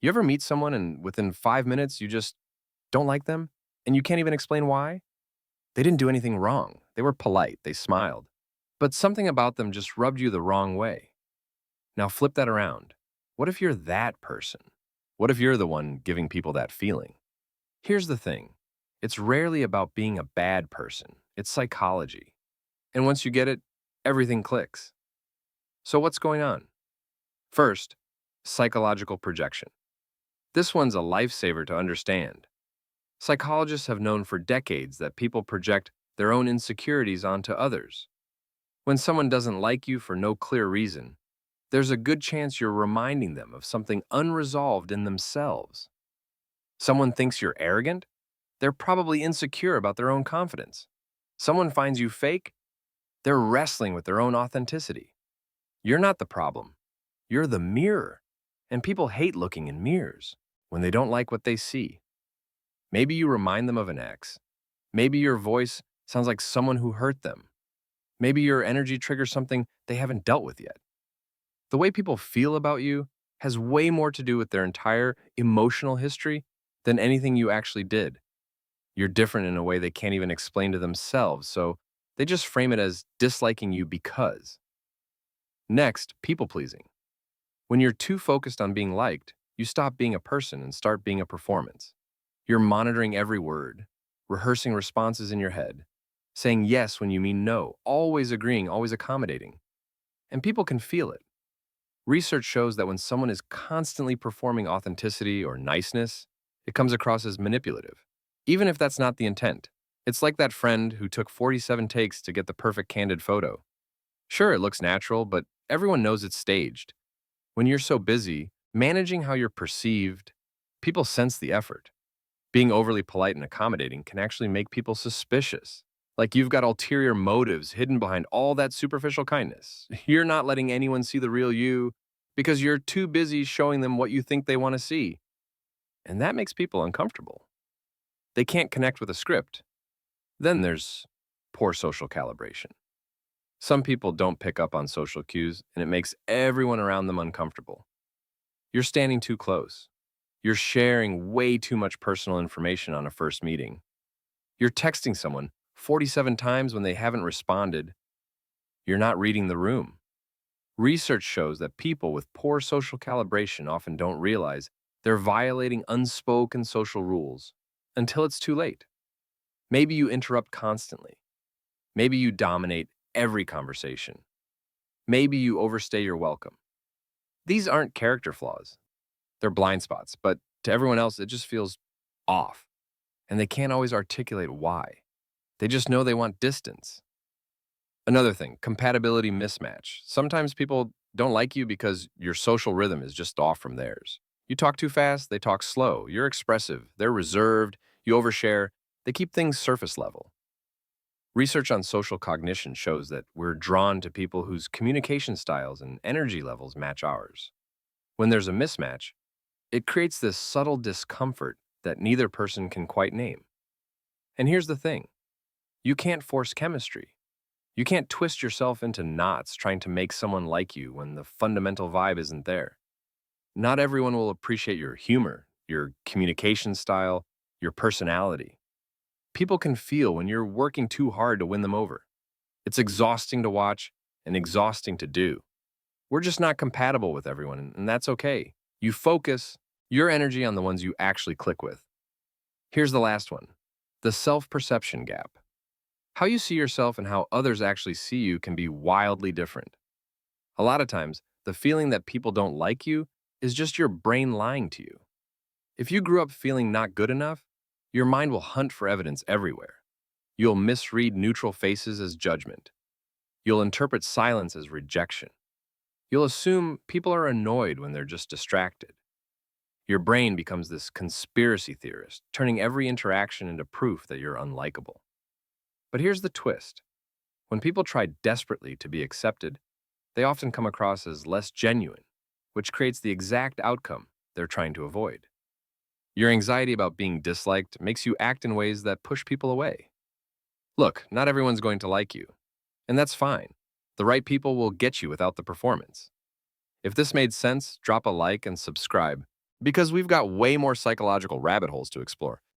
You ever meet someone and within 5 minutes you just don't like them and you can't even explain why? They didn't do anything wrong. They were polite, they smiled, but something about them just rubbed you the wrong way. Now flip that around. What if you're that person? What if you're the one giving people that feeling? Here's the thing. It's rarely about being a bad person. It's psychology. And once you get it, everything clicks. So what's going on? First, psychological projection. This one's a lifesaver to understand. Psychologists have known for decades that people project their own insecurities onto others. When someone doesn't like you for no clear reason, there's a good chance you're reminding them of something unresolved in themselves. Someone thinks you're arrogant? They're probably insecure about their own confidence. Someone finds you fake? They're wrestling with their own authenticity. You're not the problem. You're the mirror. And people hate looking in mirrors when they don't like what they see. Maybe you remind them of an ex. Maybe your voice sounds like someone who hurt them. Maybe your energy triggers something they haven't dealt with yet. The way people feel about you has way more to do with their entire emotional history than anything you actually did. You're different in a way they can't even explain to themselves, so they just frame it as disliking you because. Next, people pleasing. When you're too focused on being liked, you stop being a person and start being a performance. You're monitoring every word, rehearsing responses in your head, saying yes when you mean no, always agreeing, always accommodating. And people can feel it. Research shows that when someone is constantly performing authenticity or niceness, it comes across as manipulative, even if that's not the intent. It's like that friend who took 47 takes to get the perfect candid photo. Sure, it looks natural, but everyone knows it's staged. When you're so busy, managing how you're perceived, people sense the effort. Being overly polite and accommodating can actually make people suspicious. Like you've got ulterior motives hidden behind all that superficial kindness. You're not letting anyone see the real you because you're too busy showing them what you think they want to see. And that makes people uncomfortable. They can't connect with a script. Then there's poor social calibration. Some people don't pick up on social cues, and it makes everyone around them uncomfortable. You're standing too close. You're sharing way too much personal information on a first meeting. You're texting someone 47 times when they haven't responded. You're not reading the room. Research shows that people with poor social calibration often don't realize they're violating unspoken social rules until it's too late. Maybe you interrupt constantly. Maybe you dominate every conversation. Maybe you overstay your welcome. These aren't character flaws. They're blind spots, but to everyone else, it just feels off. And they can't always articulate why. They just know they want distance. Another thing, compatibility mismatch. Sometimes people don't like you because your social rhythm is just off from theirs. You talk too fast, they talk slow. You're expressive, they're reserved, you overshare. They keep things surface level. Research on social cognition shows that we're drawn to people whose communication styles and energy levels match ours. When there's a mismatch, it creates this subtle discomfort that neither person can quite name. And here's the thing, you can't force chemistry. You can't twist yourself into knots trying to make someone like you when the fundamental vibe isn't there. Not everyone will appreciate your humor, your communication style, your personality. People can feel when you're working too hard to win them over. It's exhausting to watch and exhausting to do. We're just not compatible with everyone, and that's okay. You focus your energy on the ones you actually click with. Here's the last one, the self-perception gap. How you see yourself and how others actually see you can be wildly different. A lot of times, the feeling that people don't like you is just your brain lying to you. If you grew up feeling not good enough, your mind will hunt for evidence everywhere. You'll misread neutral faces as judgment. You'll interpret silence as rejection. You'll assume people are annoyed when they're just distracted. Your brain becomes this conspiracy theorist, turning every interaction into proof that you're unlikable. But here's the twist. When people try desperately to be accepted, they often come across as less genuine, which creates the exact outcome they're trying to avoid. Your anxiety about being disliked makes you act in ways that push people away. Look, not everyone's going to like you, and that's fine. The right people will get you without the performance. If this made sense, drop a like and subscribe Because we've got way more psychological rabbit holes to explore.